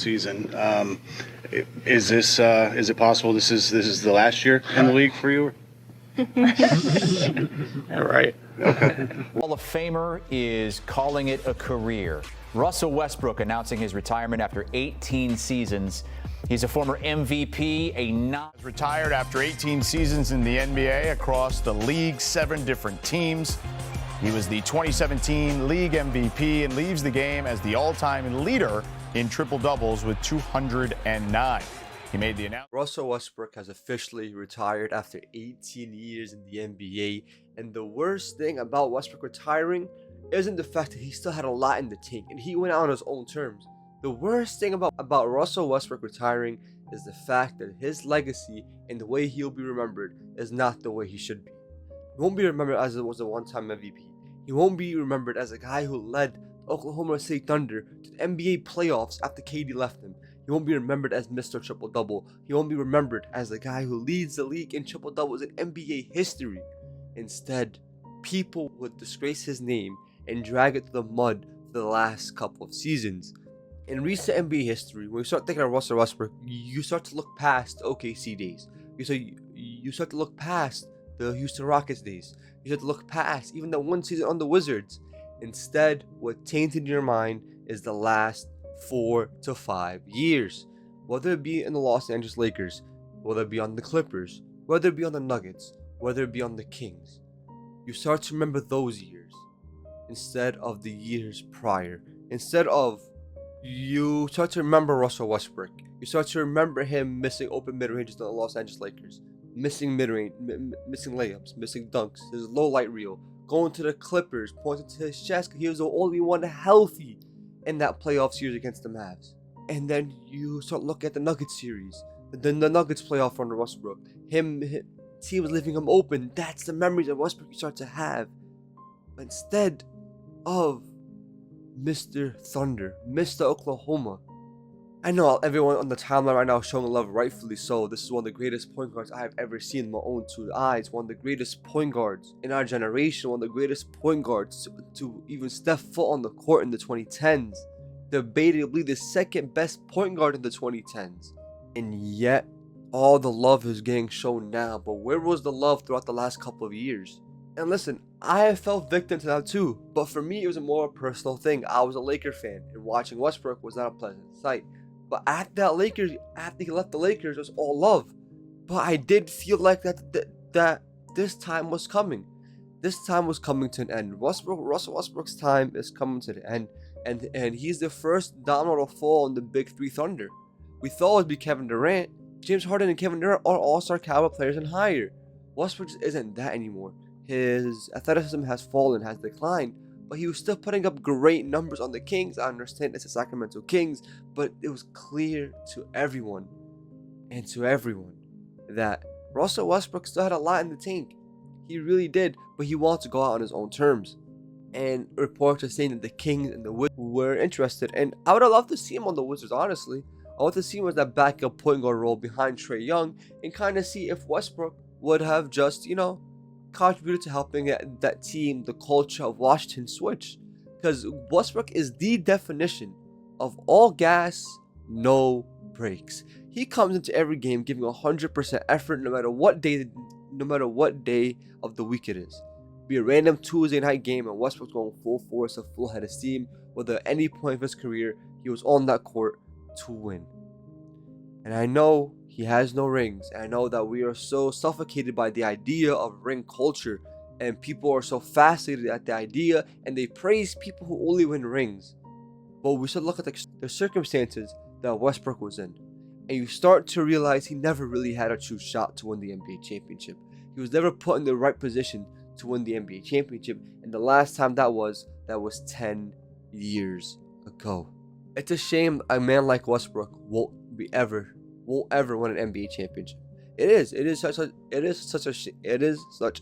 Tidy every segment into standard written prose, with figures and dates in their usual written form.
season. Is it possible this is the last year in the league for you? Yeah, right. Okay. Hall of Famer is calling it a career. Russell Westbrook announcing his retirement after 18 seasons. He's a former MVP, Retired after 18 seasons in the NBA across the league, 7 different teams. He was the 2017 league MVP and leaves the game as the all-time leader in triple-doubles with 209. He made the announcement. Russell Westbrook has officially retired after 18 years in the NBA, and the worst thing about Westbrook retiring isn't the fact that he still had a lot in the tank and he went out on his own terms. The worst thing about Russell Westbrook retiring is the fact that his legacy and the way he'll be remembered is not the way he should be. He won't be remembered as it was a one-time MVP. He won't be remembered as a guy who led Oklahoma City Thunder to the NBA playoffs after KD left them. He won't be remembered as Mr. Triple-Double. He won't be remembered as the guy who leads the league in triple-doubles in NBA history. Instead, people would disgrace his name and drag it to the mud for the last couple of seasons. In recent NBA history, when you start thinking of Russell Westbrook, you start to look past OKC days. You start to look past the Houston Rockets days. You start to look past even the one season on the Wizards. Instead, what tainted your mind is the last 4 to 5 years. Whether it be in the Los Angeles Lakers, whether it be on the Clippers, whether it be on the Nuggets, whether it be on the Kings. You start to remember those years instead of the years prior. Instead of you start to remember Russell Westbrook. You start to remember him missing open mid-ranges to the Los Angeles Lakers. Missing mid-range, missing layups, missing dunks, his low light reel. Going to the Clippers, pointing to his chest. He was the only one healthy in that playoff series against the Mavs. And then you start looking at the Nuggets series. Then the Nuggets playoff run to Westbrook. Team was leaving him open. That's the memories of Westbrook you start to have. Instead of Mr. Thunder, Mr. Oklahoma. I know everyone on the timeline right now is showing love, rightfully so. This is one of the greatest point guards I have ever seen in my own 2 eyes. One of the greatest point guards in our generation. One of the greatest point guards to even step foot on the court in the 2010s. Debatably the second best point guard in the 2010s. And yet, all the love is getting shown now. But where was the love throughout the last couple of years? And listen, I have fell victim to that too. But for me, it was a more personal thing. I was a Laker fan, and watching Westbrook was not a pleasant sight. But after he left the Lakers, it was all love. But I did feel like that this time was coming. This time was coming to an end. Russell Westbrook's time is coming to the end. And he's the first domino to fall in the big 3 Thunder. We thought it would be Kevin Durant. James Harden and Kevin Durant are all-star caliber players and higher. Westbrook just isn't that anymore. His athleticism has fallen, has declined, but he was still putting up great numbers on the Kings. I understand it's the Sacramento Kings, but it was clear to everyone that Russell Westbrook still had a lot in the tank. He really did, but he wanted to go out on his own terms. And reports are saying that the Kings and the Wizards were interested, and I would have loved to see him on the Wizards, honestly. I want to see him as that backup point guard role behind Trae Young and kind of see if Westbrook would have just, contributed to helping that team, the culture of Washington, switch. Because Westbrook is the definition of all gas, no breaks. He comes into every game giving 100% effort no matter what day of the week it is. Be a random Tuesday night game and Westbrook's going full force, a full head of steam. Whether at any point of his career, he was on that court to win. And I know he has no rings. And I know that we are so suffocated by the idea of ring culture. And people are so fascinated at the idea. And they praise people who only win rings. But we should look at the circumstances that Westbrook was in. And you start to realize he never really had a true shot to win the NBA championship. He was never put in the right position to win the NBA championship. And the last time that was 10 years ago. It's a shame a man like Westbrook won't ever win an NBA championship. It is such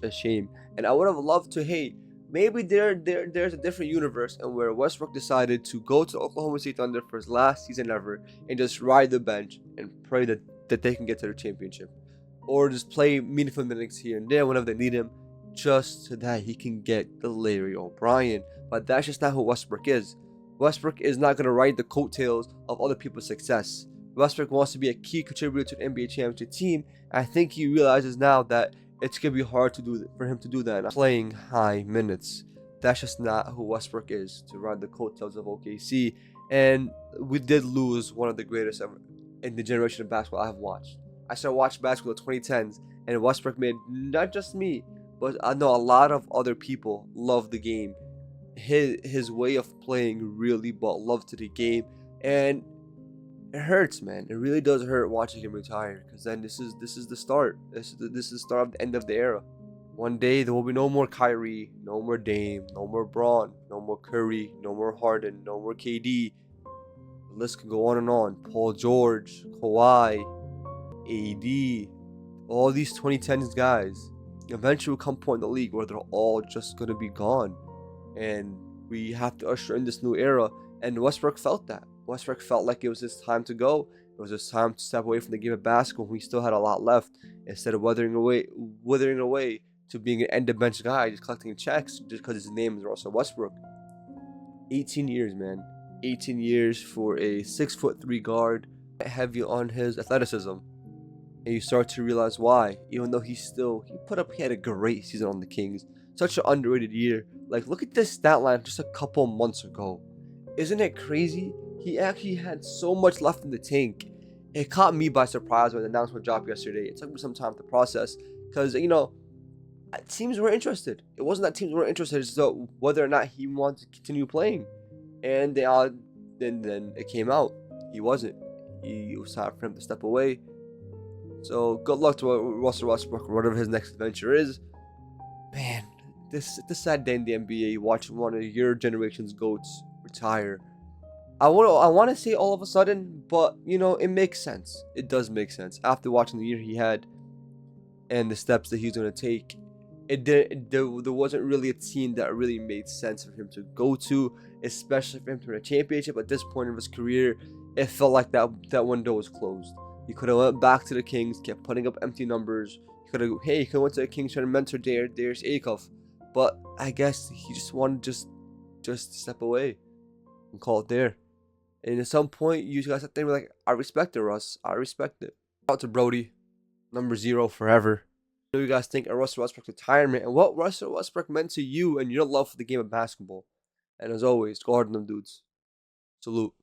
a shame. And I would have loved to, maybe there's a different universe and where Westbrook decided to go to Oklahoma City Thunder for his last season ever and just ride the bench and pray that they can get to the championship. Or just play meaningful minutes here and there whenever they need him, just so that he can get the Larry O'Brien. But that's just not who Westbrook is. Westbrook is not going to ride the coattails of other people's success. Westbrook wants to be a key contributor to an NBA championship team. I think he realizes now that it's going to be hard for him to do that, playing high minutes. That's just not who Westbrook is, to ride the coattails of OKC. And we did lose one of the greatest ever in the generation of basketball I've watched. I started watching basketball in the 2010s, and Westbrook made not just me, but I know a lot of other people love the game. His way of playing really brought love to the game, and it hurts, man. It really does hurt watching him retire, because then this is the start. This is the start of the end of the era. One day there will be no more Kyrie, no more Dame, no more Braun, no more Curry, no more Harden, no more KD. The list can go on and on. Paul George, Kawhi, AD, all these 2010s guys. Eventually will come a point in the league where they're all just gonna be gone, and we have to usher in this new era. And Westbrook felt that. Westbrook felt like it was his time to go. It was his time to step away from the game of basketball. We still had a lot left, instead of withering away to being an end of bench guy, just collecting checks just because his name is Russell Westbrook. 18 years, man. 18 years for a 6'3" guard, heavy on his athleticism. And you start to realize why, even though he had a great season on the Kings. Such an underrated year. Like, look at this stat line just a couple months ago. Isn't it crazy? He actually had so much left in the tank. It caught me by surprise when the announcement dropped yesterday. It took me some time to process, because, teams were interested. It wasn't that teams weren't interested, it's whether or not he wanted to continue playing. And then it came out. He wasn't. It was time for him to step away. So good luck to Russell Westbrook, whatever his next adventure is. Man, it's a sad day in the NBA watching one of your generation's GOATs retire. I want to say all of a sudden, but it makes sense. It does make sense after watching the year he had and the steps that he's going to take. There wasn't really a team that really made sense for him to go to, especially for him to win a championship. At this point of his career, it felt like that window was closed. He could have went back to the Kings, kept putting up empty numbers. He could have went to the Kings trying to mentor Darius Acuff, but I guess he just wanted just step away and call it there. And at some point, you guys have to be like, I respect it, Russ. I respect it. Shout out to Brody, number 0 forever. What do you guys think of Russell Westbrook's retirement and what Russell Westbrook meant to you and your love for the game of basketball? And as always, go hard on them dudes. Salute.